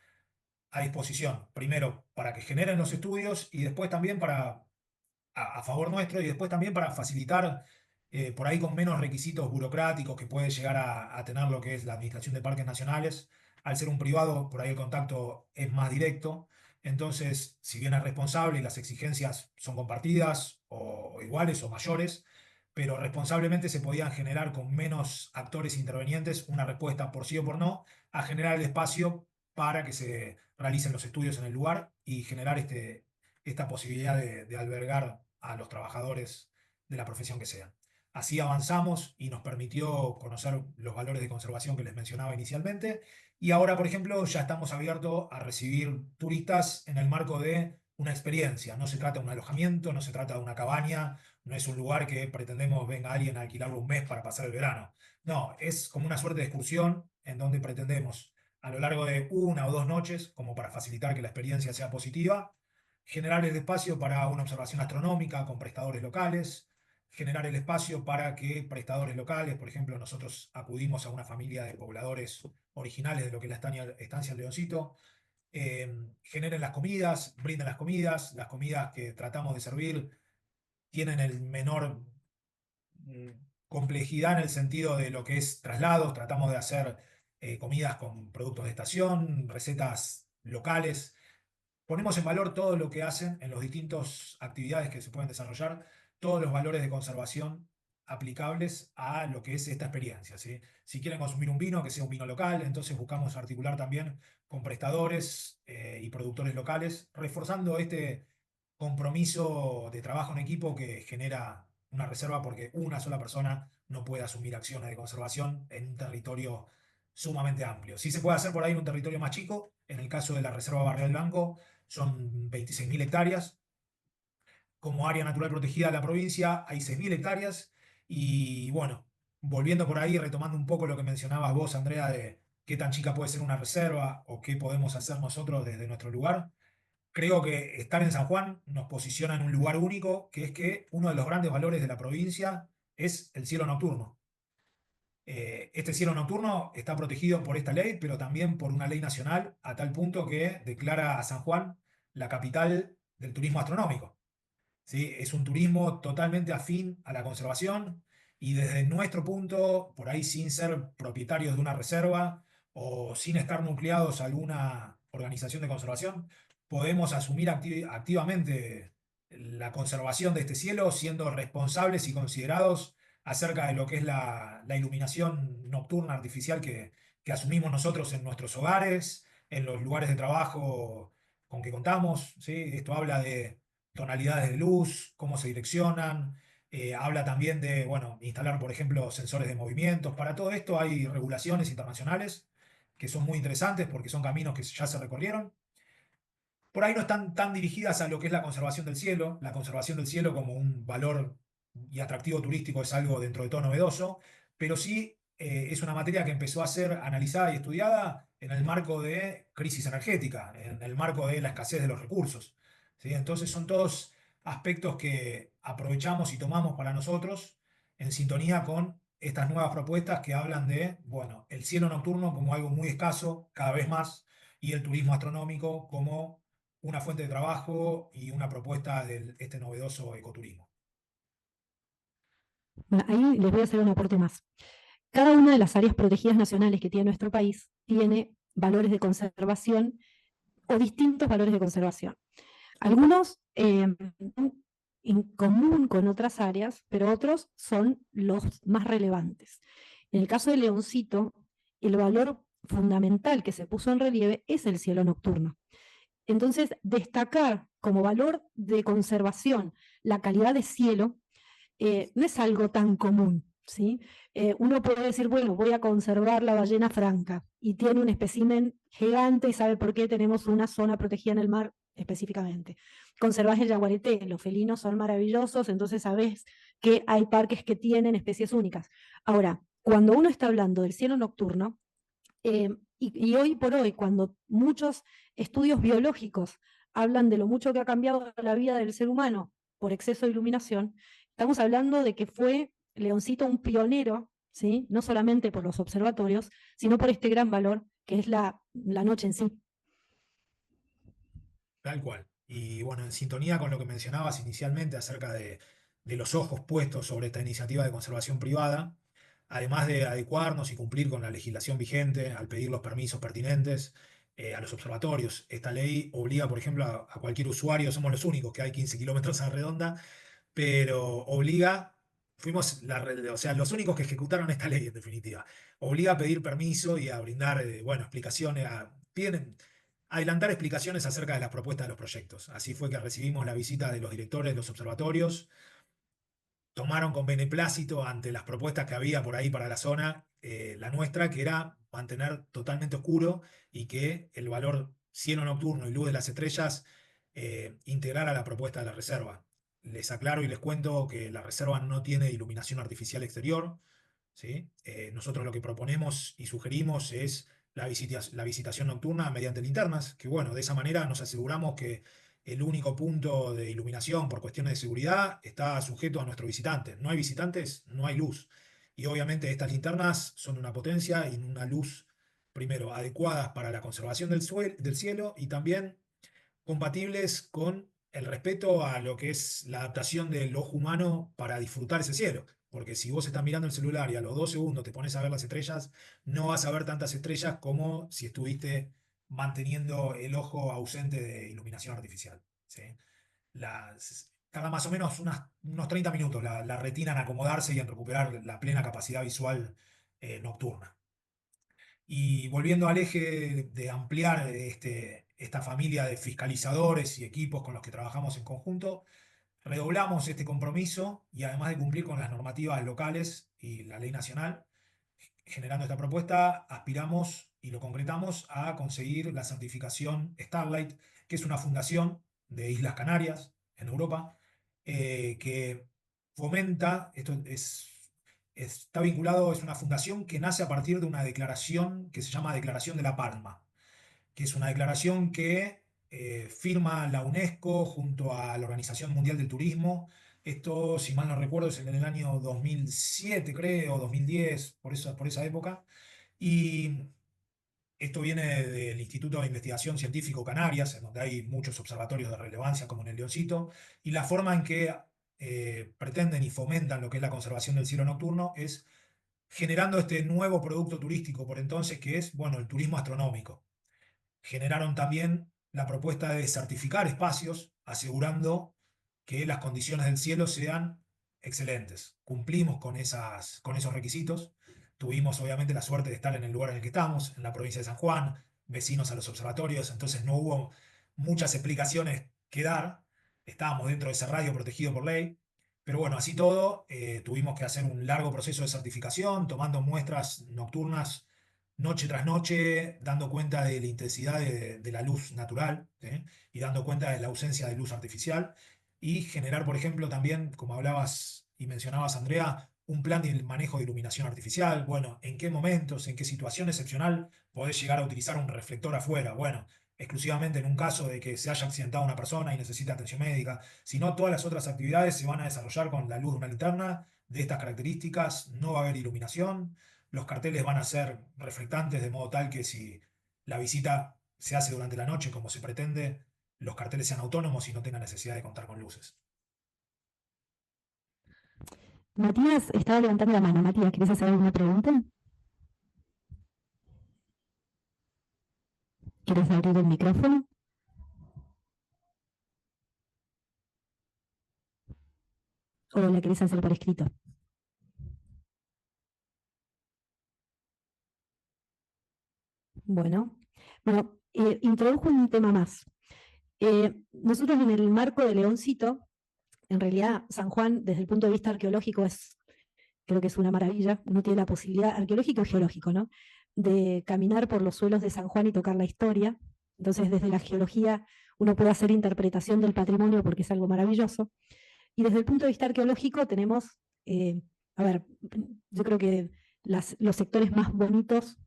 a disposición. Primero, para que generen los estudios y después también para a favor nuestro y después también para facilitar por ahí con menos requisitos burocráticos que puede llegar a tener lo que es la Administración de Parques Nacionales. Al ser un privado, por ahí el contacto es más directo. Entonces, si bien es responsable y las exigencias son compartidas o iguales o mayores, pero responsablemente se podían generar con menos actores intervenientes una respuesta por sí o por no, a generar el espacio para que se realicen los estudios en el lugar y generar esta posibilidad de albergar a los trabajadores de la profesión que sean. Así avanzamos y nos permitió conocer los valores de conservación que les mencionaba inicialmente. Y ahora, por ejemplo, ya estamos abiertos a recibir turistas en el marco de una experiencia. No se trata de un alojamiento, no se trata de una cabaña, no es un lugar que pretendemos venga alguien a alquilarlo un mes para pasar el verano. No, es como una suerte de excursión en donde pretendemos a lo largo de una o dos noches, como para facilitar que la experiencia sea positiva, generar el espacio para una observación astronómica con prestadores locales, generar el espacio para que prestadores locales, por ejemplo, nosotros acudimos a una familia de pobladores originales de lo que es la estancia El Leoncito, generen las comidas que tratamos de servir tienen el menor mm, complejidad en el sentido de lo que es traslados, tratamos de hacer comidas con productos de estación, recetas locales. Ponemos en valor todo lo que hacen en las distintas actividades que se pueden desarrollar, todos los valores de conservación aplicables a lo que es esta experiencia, ¿sí? Si quieren consumir un vino, que sea un vino local, entonces buscamos articular también con prestadores y productores locales, reforzando este compromiso de trabajo en equipo que genera una reserva, porque una sola persona no puede asumir acciones de conservación en un territorio sumamente amplio. Sí se puede hacer por ahí en un territorio más chico, en el caso de la Reserva Barrial Blanco son 26.000 hectáreas. Como área natural protegida de la provincia hay 6.000 hectáreas. Y bueno, volviendo por ahí, retomando un poco lo que mencionabas vos, Andrea, de qué tan chica puede ser una reserva o qué podemos hacer nosotros desde nuestro lugar. Creo que estar en San Juan nos posiciona en un lugar único, que es que uno de los grandes valores de la provincia es el cielo nocturno. Este cielo nocturno está protegido por esta ley, pero también por una ley nacional, a tal punto que declara a San Juan la capital del turismo astronómico. ¿Sí? Es un turismo totalmente afín a la conservación y desde nuestro punto, por ahí sin ser propietarios de una reserva o sin estar nucleados a alguna organización de conservación, podemos asumir activamente la conservación de este cielo siendo responsables y considerados acerca de lo que es la iluminación nocturna artificial que asumimos nosotros en nuestros hogares, en los lugares de trabajo con que contamos, ¿sí? Esto habla de tonalidades de luz, cómo se direccionan, habla también de, bueno, instalar, por ejemplo, sensores de movimientos. Para todo esto hay regulaciones internacionales que son muy interesantes porque son caminos que ya se recorrieron. Por ahí no están tan dirigidas a lo que es la conservación del cielo. La conservación del cielo como un valor y atractivo turístico es algo dentro de todo novedoso, pero sí es una materia que empezó a ser analizada y estudiada en el marco de crisis energética, en el marco de la escasez de los recursos. ¿Sí? Entonces son todos aspectos que aprovechamos y tomamos para nosotros en sintonía con estas nuevas propuestas que hablan de, bueno, el cielo nocturno como algo muy escaso, cada vez más, y el turismo astronómico como una fuente de trabajo y una propuesta de este novedoso ecoturismo. Bueno, ahí les voy a hacer un aporte más. Cada una de las áreas protegidas nacionales que tiene nuestro país tiene valores de conservación o distintos valores de conservación. Algunos en común con otras áreas, pero otros son los más relevantes. En el caso de Leoncito, el valor fundamental que se puso en relieve es el cielo nocturno. Entonces, destacar como valor de conservación la calidad de cielo no es algo tan común, ¿sí? Uno puede decir, bueno, voy a conservar la ballena franca y tiene un espécimen gigante y sabe por qué tenemos una zona protegida en el mar específicamente. Conservás el yaguareté, los felinos son maravillosos, entonces sabes que hay parques que tienen especies únicas. Ahora, cuando uno está hablando del cielo nocturno, y hoy por hoy, cuando muchos estudios biológicos hablan de lo mucho que ha cambiado la vida del ser humano por exceso de iluminación, estamos hablando de que fue Leoncito un pionero, ¿sí? No solamente por los observatorios, sino por este gran valor que es la noche en sí. Tal cual. Y bueno, en sintonía con lo que mencionabas inicialmente acerca de los ojos puestos sobre esta iniciativa de conservación privada, además de adecuarnos y cumplir con la legislación vigente al pedir los permisos pertinentes a los observatorios, esta ley obliga, por ejemplo, a cualquier usuario, somos los únicos que hay 15 kilómetros a la redonda, pero obliga, fuimos o sea, los únicos que ejecutaron esta ley en definitiva, obliga a pedir permiso y a brindar, bueno, explicaciones, piden adelantar explicaciones acerca de las propuestas de los proyectos. Así fue que recibimos la visita de los directores de los observatorios, tomaron con beneplácito ante las propuestas que había por ahí para la zona, la nuestra, que era mantener totalmente oscuro y que el valor cielo nocturno y luz de las estrellas integrara la propuesta de la reserva. Les aclaro y les cuento que la reserva no tiene iluminación artificial exterior, ¿sí? Nosotros lo que proponemos y sugerimos es la visitación nocturna mediante linternas, que bueno, de esa manera nos aseguramos que el único punto de iluminación por cuestiones de seguridad está sujeto a nuestro visitante. No hay visitantes, no hay luz. Y obviamente estas linternas son una potencia y una luz, primero, adecuadas para la conservación del cielo y también compatibles con el respeto a lo que es la adaptación del ojo humano para disfrutar ese cielo. Porque si vos estás mirando el celular y a los 2 segundos te pones a ver las estrellas, no vas a ver tantas estrellas como si estuviste manteniendo el ojo ausente de iluminación artificial. ¿Sí? Cada más o menos unos 30 minutos la retina en acomodarse y en recuperar la plena capacidad visual nocturna. Y volviendo al eje de ampliar esta familia de fiscalizadores y equipos con los que trabajamos en conjunto, redoblamos este compromiso y además de cumplir con las normativas locales y la ley nacional, generando esta propuesta, aspiramos y lo concretamos a conseguir la certificación Starlight, que es una fundación de Islas Canarias, en Europa, que fomenta, está vinculado, es una fundación que nace a partir de una declaración que se llama Declaración de la Palma, que es una declaración que firma la UNESCO junto a la Organización Mundial del Turismo. Esto, si mal no recuerdo, es en el año 2007, creo, 2010, por esa época. Y esto viene del Instituto de Investigación Científico Canarias, en donde hay muchos observatorios de relevancia, como en el Leoncito, y la forma en que pretenden y fomentan lo que es la conservación del cielo nocturno es generando este nuevo producto turístico por entonces, que es, bueno, el turismo astronómico. Generaron también la propuesta de certificar espacios, asegurando que las condiciones del cielo sean excelentes. Cumplimos con esos requisitos. Tuvimos obviamente la suerte de estar en el lugar en el que estamos, en la provincia de San Juan, vecinos a los observatorios, entonces no hubo muchas explicaciones que dar. Estábamos dentro de ese radio protegido por ley. Pero bueno, así todo, tuvimos que hacer un largo proceso de certificación, tomando muestras nocturnas noche tras noche, dando cuenta de la intensidad de la luz natural, ¿sí? Y dando cuenta de la ausencia de luz artificial. Y generar, por ejemplo, también, como hablabas y mencionabas, Andrea, un plan de manejo de iluminación artificial. Bueno, ¿en qué momentos, en qué situación excepcional podés llegar a utilizar un reflector afuera? Bueno, exclusivamente en un caso de que se haya accidentado una persona y necesita atención médica, sino todas las otras actividades se van a desarrollar con la luz de una linterna de estas características, no va a haber iluminación, los carteles van a ser reflectantes de modo tal que si la visita se hace durante la noche como se pretende, los carteles sean autónomos y no tengan necesidad de contar con luces. Matías estaba levantando la mano. Matías, ¿querés hacer alguna pregunta? ¿Quieres abrir el micrófono? ¿O la querés hacer por escrito? Bueno, introdujo un tema más. Nosotros en el marco de Leoncito, en realidad San Juan, desde el punto de vista arqueológico, creo que es una maravilla. Uno tiene la posibilidad, arqueológico y geológico, ¿no?, de caminar por los suelos de San Juan y tocar la historia. Entonces, desde la geología uno puede hacer interpretación del patrimonio porque es algo maravilloso. Y desde el punto de vista arqueológico tenemos, a ver, yo creo que los sectores más bonitos,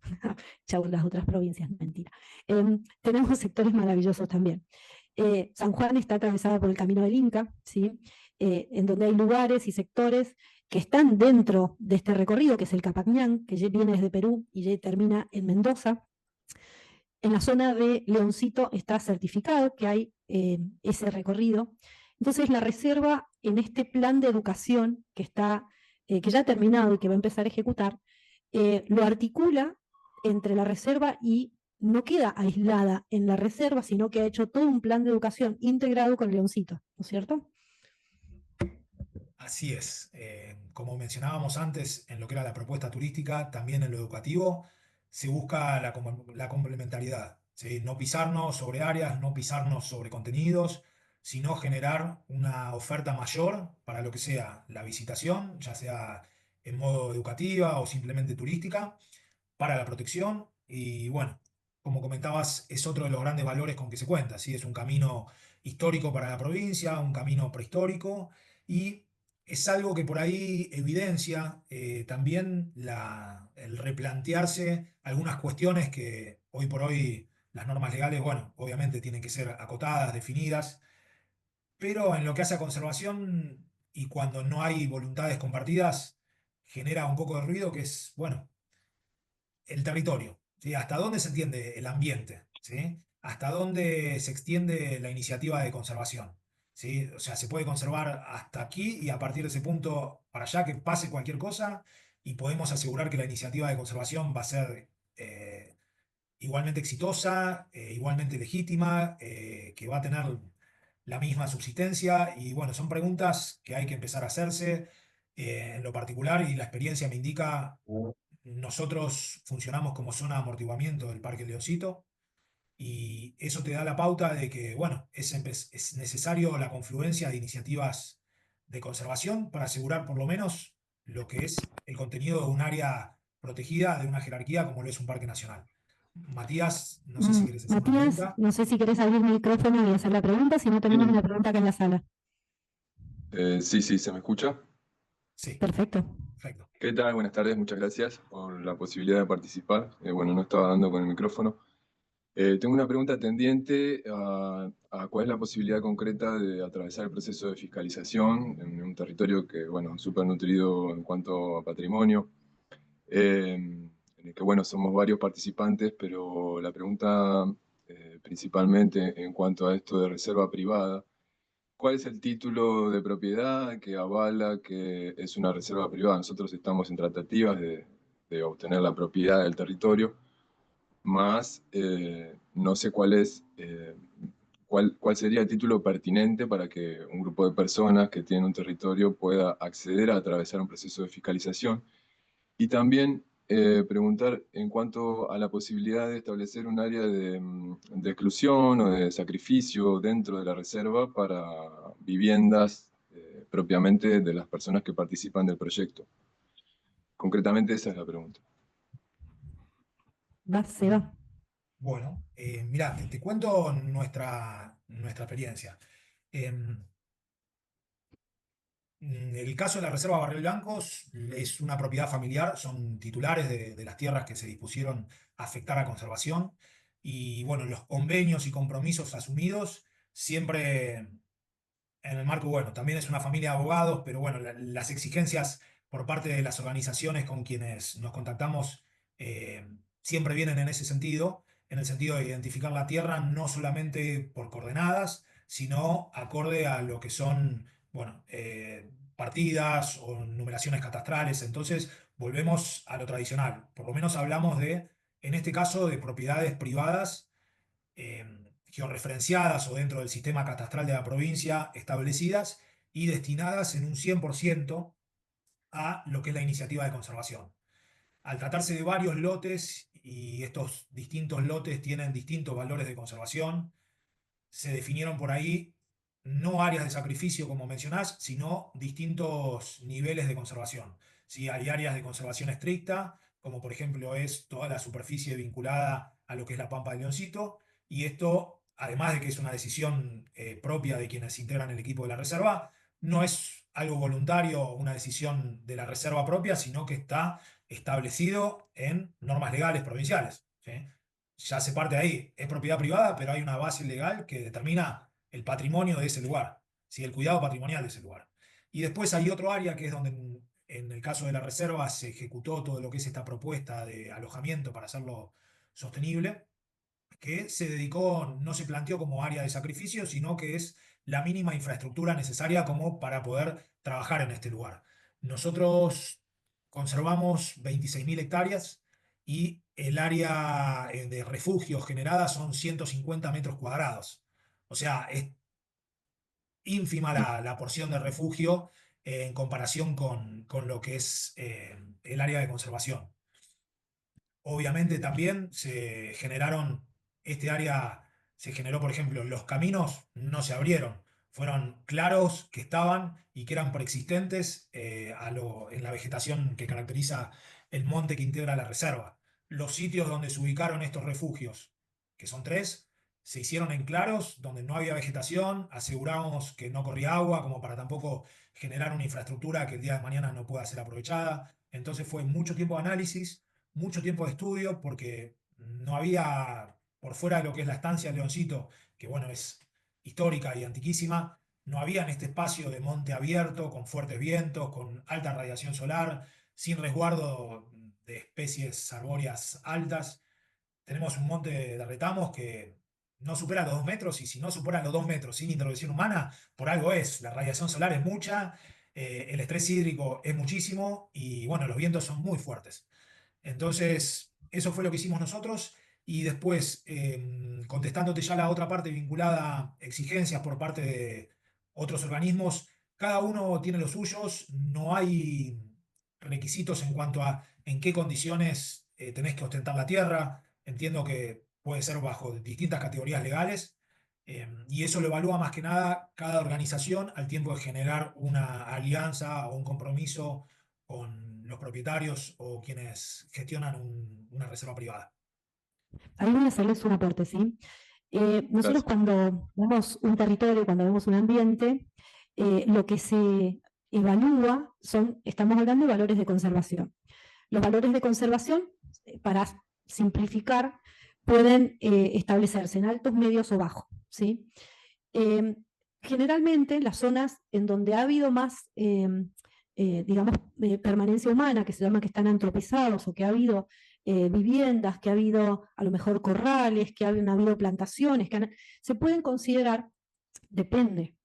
chau, las otras provincias, mentira, tenemos sectores maravillosos también. San Juan está atravesada por el Camino del Inca, ¿sí? En donde hay lugares y sectores que están dentro de este recorrido, que es el Capacñán, que viene desde Perú y ya termina en Mendoza. En la zona de Leoncito está certificado que hay ese recorrido. Entonces la reserva, en este plan de educación que ya ha terminado y que va a empezar a ejecutar, lo articula entre la reserva y no queda aislada en la reserva, sino que ha hecho todo un plan de educación integrado con Leoncito, ¿no es cierto? Así es. Como mencionábamos antes, en lo que era la propuesta turística, también en lo educativo, se busca la complementariedad, ¿sí? No pisarnos sobre áreas, no pisarnos sobre contenidos, sino generar una oferta mayor para lo que sea la visitación, ya sea en modo educativa o simplemente turística, para la protección. Y bueno, como comentabas, es otro de los grandes valores con que se cuenta, ¿sí? Es un camino histórico para la provincia, un camino prehistórico, y es algo que por ahí evidencia también el replantearse algunas cuestiones que hoy por hoy las normas legales, bueno, obviamente tienen que ser acotadas, definidas, pero en lo que hace a conservación y cuando no hay voluntades compartidas, genera un poco de ruido que es, bueno, el territorio, ¿sí? Hasta dónde se entiende el ambiente, ¿sí? Hasta dónde se extiende la iniciativa de conservación, ¿sí? O sea, se puede conservar hasta aquí y a partir de ese punto para allá que pase cualquier cosa y podemos asegurar que la iniciativa de conservación va a ser igualmente exitosa, igualmente legítima, que va a tener la misma subsistencia. Y bueno, son preguntas que hay que empezar a hacerse en lo particular y la experiencia me indica. Nosotros funcionamos como zona de amortiguamiento del Parque Leoncito y eso te da la pauta de que, bueno, es necesario la confluencia de iniciativas de conservación para asegurar por lo menos lo que es el contenido de un área protegida, de una jerarquía como lo es un parque nacional. Matías, no sé si quieres hacer una Matías, pregunta. no sé si querés abrir el micrófono y hacer la pregunta, si no tenemos Sí, una pregunta acá en la sala. sí, ¿se me escucha? Sí, Perfecto. perfecto. ¿Qué tal? Buenas tardes, muchas gracias por la posibilidad de participar. Bueno, no estaba dando con el micrófono. Tengo una pregunta tendiente a cuál es la posibilidad concreta de atravesar el proceso de fiscalización en un territorio que, bueno, súper nutrido en cuanto a patrimonio, en el que, bueno, somos varios participantes, pero la pregunta principalmente en cuanto a esto de reserva privada. ¿Cuál es el título de propiedad que avala que es una reserva privada? Nosotros estamos en tratativas de obtener la propiedad del territorio, más no sé cuál ¿cuál sería el título pertinente para que un grupo de personas que tienen un territorio pueda acceder a atravesar un proceso de fiscalización? Y también preguntar en cuanto a la posibilidad de establecer un área de exclusión o de sacrificio dentro de la reserva para viviendas propiamente de las personas que participan del proyecto. Concretamente esa es la pregunta. Seba. Bueno, mirá, te cuento nuestra experiencia. El caso de la Reserva Barril Blancos es una propiedad familiar, son titulares de las tierras que se dispusieron a afectar a conservación. Y bueno, los convenios y compromisos asumidos siempre en el marco, bueno, también es una familia de abogados, pero bueno, las exigencias por parte de las organizaciones con quienes nos contactamos eh, siempre vienen en el sentido de identificar la tierra no solamente por coordenadas, sino acorde a lo que son, bueno, partidas o numeraciones catastrales. Entonces, volvemos a lo tradicional. Por lo menos hablamos de, en este caso, de propiedades privadas eh, georreferenciadas o dentro del sistema catastral de la provincia establecidas y destinadas en un 100% a lo que es la iniciativa de conservación. Al tratarse de varios lotes y estos distintos lotes tienen distintos valores de conservación, se definieron por ahí no áreas de sacrificio como mencionás, sino distintos niveles de conservación. ¿Sí? Hay áreas de conservación estricta, como por ejemplo es toda la superficie vinculada a lo que es la Pampa del Leoncito, y esto, además de que es una decisión propia de quienes integran el equipo de la reserva, no es algo voluntario o una decisión de la reserva propia, sino que está establecido en normas legales provinciales. ¿Sí? Ya se parte de ahí, es propiedad privada, pero hay una base legal que determina el patrimonio de ese lugar, ¿sí? El cuidado patrimonial de ese lugar. Y después hay otro área que es donde en el caso de la reserva se ejecutó todo lo que es esta propuesta de alojamiento para hacerlo sostenible, que se dedicó, no se planteó como área de sacrificio, sino que es la mínima infraestructura necesaria como para poder trabajar en este lugar. Nosotros conservamos 26.000 hectáreas y el área de refugio generada son 150 metros cuadrados. O sea, es ínfima la porción de refugio en comparación con lo que es el área de conservación. Obviamente también este área se generó, por ejemplo, los caminos no se abrieron, fueron claros que estaban y que eran preexistentes en la vegetación que caracteriza el monte que integra la reserva. Los sitios donde se ubicaron estos refugios, que son 3, se hicieron en claros, donde no había vegetación, aseguramos que no corría agua, como para tampoco generar una infraestructura que el día de mañana no pueda ser aprovechada. Entonces fue mucho tiempo de análisis, mucho tiempo de estudio, porque no había, por fuera de lo que es la estancia del Leoncito, que bueno, es histórica y antiquísima, no había en este espacio de monte abierto, con fuertes vientos, con alta radiación solar, sin resguardo de especies arbóreas altas. Tenemos un monte de retamos que no supera los 2 metros, y si no supera los 2 metros sin intervención humana, por algo es. La radiación solar es mucha, el estrés hídrico es muchísimo y bueno, los vientos son muy fuertes. Entonces, eso fue lo que hicimos nosotros. Y después, contestándote ya la otra parte vinculada a exigencias por parte de otros organismos, cada uno tiene los suyos, no hay requisitos en cuanto a en qué condiciones tenés que ostentar la tierra. Entiendo que puede ser bajo distintas categorías legales, y eso lo evalúa más que nada cada organización al tiempo de generar una alianza o un compromiso con los propietarios o quienes gestionan una reserva privada. Ahí voy a hacerles un aporte, ¿sí? Nosotros Gracias. cuando vemos un territorio, cuando vemos un ambiente, lo que se evalúa estamos hablando de valores de conservación. Los valores de conservación, para simplificar, pueden establecerse en altos, medios o bajos, ¿sí? Generalmente las zonas en donde ha habido más, digamos, permanencia humana, que se llama que están antropizados, o que ha habido viviendas, que ha habido a lo mejor corrales, que han habido plantaciones, se pueden considerar, depende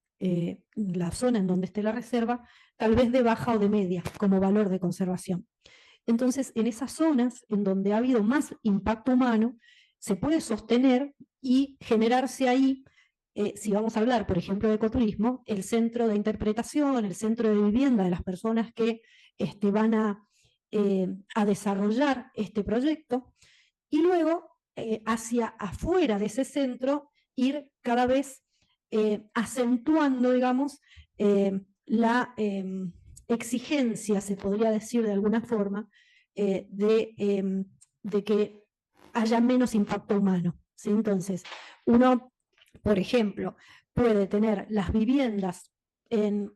la zona en donde esté la reserva, tal vez de baja o de media como valor de conservación. Entonces, en esas zonas en donde ha habido más impacto humano, se puede sostener y generarse ahí si vamos a hablar, por ejemplo, de ecoturismo, el centro de interpretación, el centro de vivienda de las personas que van a desarrollar este proyecto, y luego hacia afuera de ese centro ir cada vez acentuando, digamos, la exigencia, se podría decir de alguna forma, de que haya menos impacto humano, ¿sí? Entonces, uno, por ejemplo, puede tener las viviendas en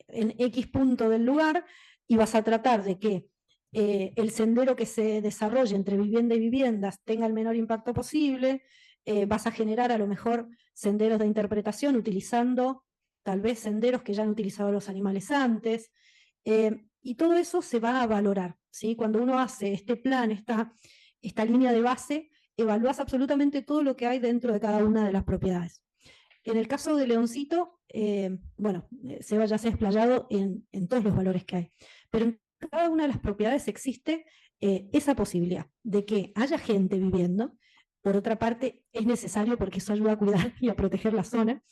X punto del lugar y vas a tratar de que el sendero que se desarrolle entre vivienda y viviendas tenga el menor impacto posible, vas a generar a lo mejor senderos de interpretación utilizando tal vez senderos que ya han utilizado los animales antes, y todo eso se va a valorar, ¿sí? Cuando uno hace este plan, esta línea de base, evalúas absolutamente todo lo que hay dentro de cada una de las propiedades. En el caso de Leoncito, bueno, Seba ya se ha explayado en todos los valores que hay, pero en cada una de las propiedades existe esa posibilidad de que haya gente viviendo. Por otra parte, es necesario porque eso ayuda a cuidar y a proteger la zona.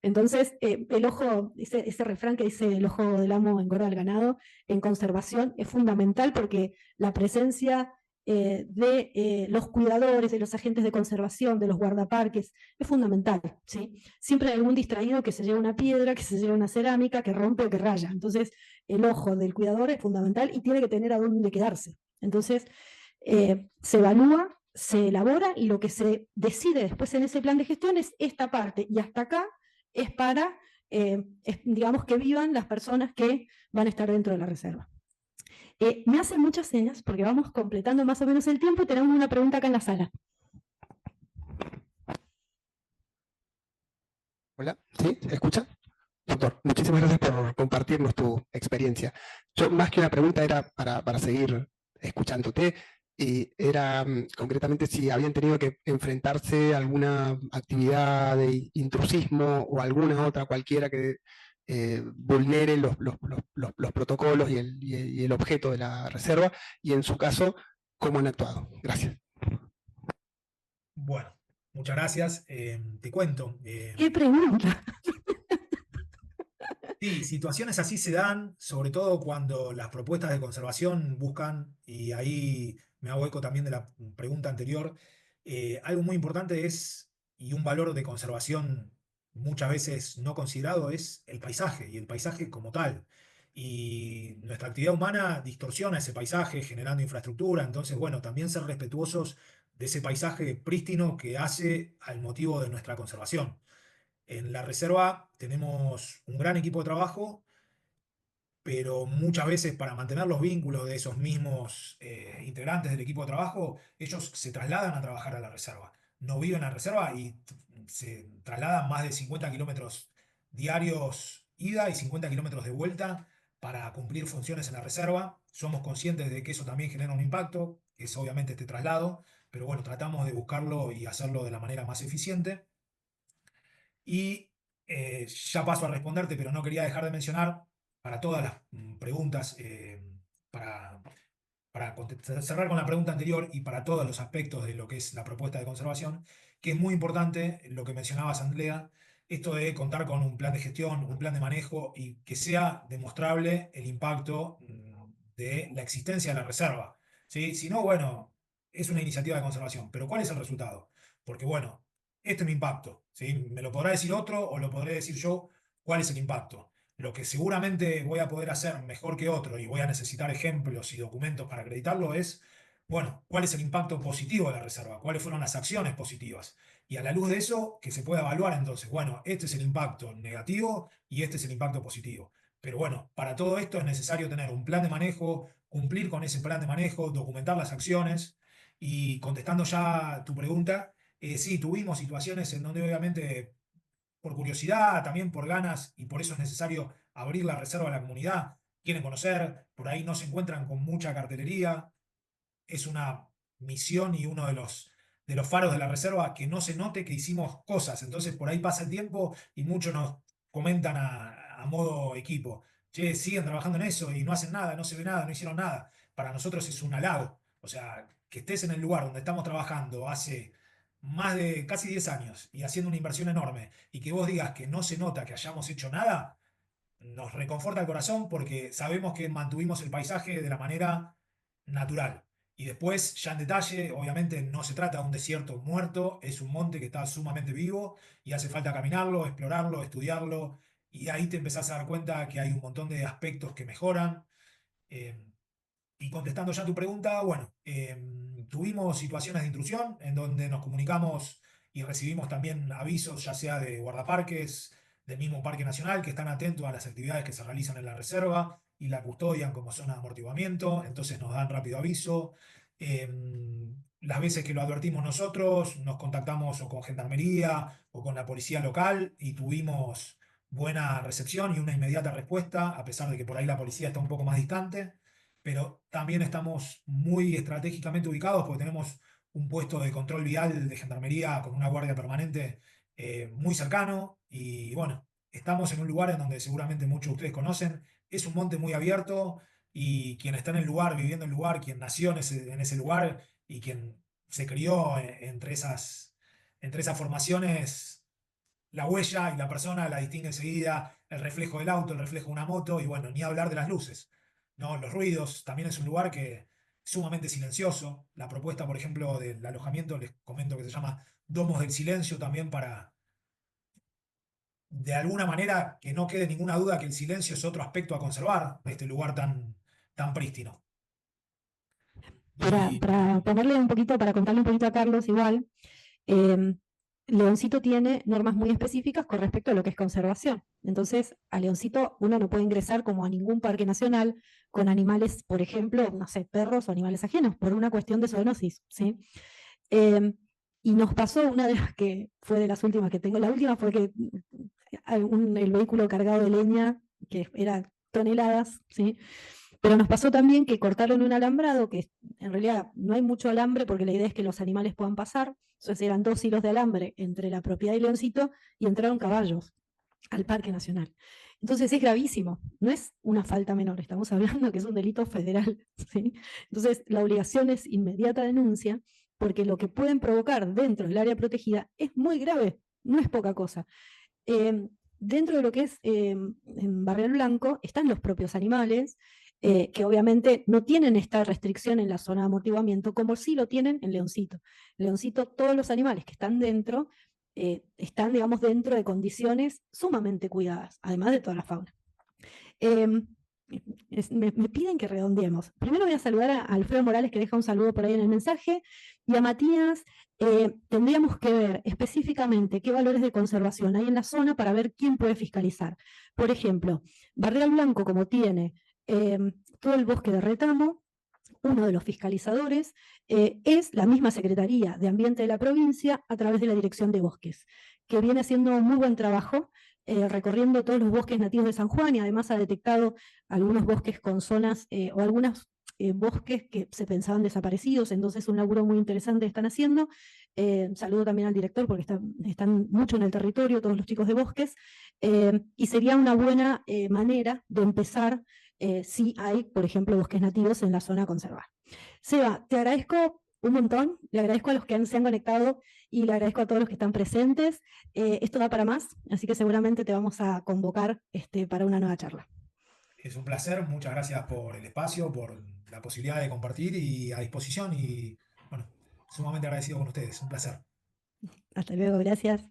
Entonces, el ojo, ese refrán que dice el ojo del amo engorda al ganado, en conservación es fundamental porque la presencia de los cuidadores, de los agentes de conservación, de los guardaparques, es fundamental, ¿sí? Siempre hay algún distraído que se lleva una piedra, que se lleva una cerámica, que rompe o que raya. Entonces, el ojo del cuidador es fundamental y tiene que tener a dónde quedarse. Entonces, se evalúa, se elabora y lo que se decide después en ese plan de gestión es esta parte. Y hasta acá es para, digamos, que vivan las personas que van a estar dentro de la reserva. Me hacen muchas señas porque vamos completando más o menos el tiempo y tenemos una pregunta acá en la sala. Hola, ¿sí? ¿Se escucha? Doctor, muchísimas gracias por compartirnos tu experiencia. Yo más que una pregunta era para seguir escuchándote, y era concretamente si habían tenido que enfrentarse a alguna actividad de intrusismo o alguna otra cualquiera que vulnere los protocolos y el objeto de la reserva, y en su caso, ¿cómo han actuado? Gracias. Bueno, muchas gracias. Te cuento. ¿Qué pregunta? Sí, situaciones así se dan, sobre todo cuando las propuestas de conservación buscan, y ahí me hago eco también de la pregunta anterior, algo muy importante es, y un valor de conservación muchas veces no considerado, es el paisaje, y el paisaje como tal. Y nuestra actividad humana distorsiona ese paisaje generando infraestructura, entonces, bueno, también ser respetuosos de ese paisaje prístino que hace al motivo de nuestra conservación. En la reserva tenemos un gran equipo de trabajo, pero muchas veces para mantener los vínculos de esos mismos integrantes del equipo de trabajo, ellos se trasladan a trabajar a la reserva. No viven en la reserva y se trasladan más de 50 kilómetros diarios ida y 50 kilómetros de vuelta para cumplir funciones en la reserva. Somos conscientes de que eso también genera un impacto, que es obviamente este traslado, pero bueno, tratamos de buscarlo y hacerlo de la manera más eficiente. Y ya paso a responderte, pero no quería dejar de mencionar para todas las preguntas, para, cerrar con la pregunta anterior y para todos los aspectos de lo que es la propuesta de conservación, que es muy importante lo que mencionabas, Andrea, esto de contar con un plan de gestión, un plan de manejo y que sea demostrable el impacto de la existencia de la reserva. ¿Sí? Si no, bueno, es una iniciativa de conservación, pero ¿cuál es el resultado? Porque, bueno, este es mi impacto, ¿sí? Me lo podrá decir otro o lo podré decir yo, ¿cuál es el impacto? Lo que seguramente voy a poder hacer mejor que otro y voy a necesitar ejemplos y documentos para acreditarlo es, bueno, ¿cuál es el impacto positivo de la reserva? ¿Cuáles fueron las acciones positivas? Y a la luz de eso, que se pueda evaluar entonces, bueno, este es el impacto negativo y este es el impacto positivo. Pero bueno, para todo esto es necesario tener un plan de manejo, cumplir con ese plan de manejo, documentar las acciones y contestando ya tu pregunta, sí, tuvimos situaciones en donde obviamente por curiosidad, también por ganas, y por eso es necesario abrir la reserva a la comunidad. Quieren conocer, por ahí no se encuentran con mucha cartelería. Es una misión y uno de los faros de la reserva que no se note que hicimos cosas. Entonces por ahí pasa el tiempo y muchos nos comentan a modo equipo. Che, siguen trabajando en eso y no hacen nada, no se ve nada, no hicieron nada. Para nosotros es un halago. O sea, que estés en el lugar donde estamos trabajando hace más de casi 10 años y haciendo una inversión enorme, y que vos digas que no se nota que hayamos hecho nada, nos reconforta el corazón porque sabemos que mantuvimos el paisaje de la manera natural. Y después, ya en detalle, obviamente no se trata de un desierto muerto, es un monte que está sumamente vivo y hace falta caminarlo, explorarlo, estudiarlo, y ahí te empezás a dar cuenta que hay un montón de aspectos que mejoran. Eh, y contestando ya tu pregunta, bueno, tuvimos situaciones de intrusión en donde nos comunicamos y recibimos también avisos, ya sea de guardaparques, del mismo Parque Nacional, que están atentos a las actividades que se realizan en la reserva y la custodian como zona de amortiguamiento, entonces nos dan rápido aviso. Las veces que lo advertimos nosotros, nos contactamos o con Gendarmería o con la policía local y tuvimos buena recepción y una inmediata respuesta, a pesar de que por ahí la policía está un poco más distante, pero también estamos muy estratégicamente ubicados porque tenemos un puesto de control vial de gendarmería con una guardia permanente muy cercano y bueno, estamos en un lugar en donde seguramente muchos de ustedes conocen, es un monte muy abierto y quien está en el lugar, viviendo en el lugar, quien nació en ese lugar y quien se crió entre esas formaciones, la huella y la persona la distingue enseguida, el reflejo del auto, el reflejo de una moto, y bueno, ni hablar de las luces, ¿no? Los ruidos, también es un lugar que es sumamente silencioso. La propuesta, por ejemplo, del alojamiento, les comento que se llama Domos del Silencio, también para, de alguna manera, que no quede ninguna duda que el silencio es otro aspecto a conservar de este lugar tan prístino. Y Para ponerle un poquito, para contarle un poquito a Carlos igual, eh, Leoncito tiene normas muy específicas con respecto a lo que es conservación. Entonces, a Leoncito uno no puede ingresar como a ningún parque nacional con animales, por ejemplo, no sé, perros o animales ajenos, por una cuestión de zoonosis, ¿sí? Eh, y nos pasó una de las que fue de las últimas que tengo. La última fue que el vehículo cargado de leña, que era toneladas, ¿sí? Pero nos pasó también que cortaron un alambrado, que en realidad no hay mucho alambre porque la idea es que los animales puedan pasar. Entonces eran 2 hilos de alambre entre la propiedad y Leoncito y entraron caballos al Parque Nacional. Entonces es gravísimo, no es una falta menor, estamos hablando que es un delito federal, ¿sí? Entonces la obligación es inmediata denuncia porque lo que pueden provocar dentro del área protegida es muy grave, no es poca cosa. Dentro de lo que es en Barrial Blanco están los propios animales, que obviamente no tienen esta restricción en la zona de amortiguamiento, como sí lo tienen en Leoncito. Leoncito, todos los animales que están dentro, están, digamos, dentro de condiciones sumamente cuidadas, además de toda la fauna. Me piden que redondeemos. Primero voy a saludar a Alfredo Morales, que deja un saludo por ahí en el mensaje, y a Matías. Tendríamos que ver específicamente qué valores de conservación hay en la zona para ver quién puede fiscalizar. Por ejemplo, Barrial Blanco, como tiene todo el bosque de retamo, uno de los fiscalizadores es la misma Secretaría de Ambiente de la provincia a través de la Dirección de Bosques, que viene haciendo un muy buen trabajo recorriendo todos los bosques nativos de San Juan y además ha detectado algunos bosques con zonas o algunos bosques que se pensaban desaparecidos, entonces un laburo muy interesante están haciendo. Saludo también al director porque están mucho en el territorio todos los chicos de bosques y sería una buena manera de empezar si hay, por ejemplo, bosques nativos en la zona a conservar. Seba, te agradezco un montón, le agradezco a los que se han conectado y le agradezco a todos los que están presentes. Esto da para más, así que seguramente te vamos a convocar para una nueva charla. es un placer, muchas gracias por el espacio, por la posibilidad de compartir y a disposición y bueno, sumamente agradecido con ustedes, un placer. Hasta luego, gracias.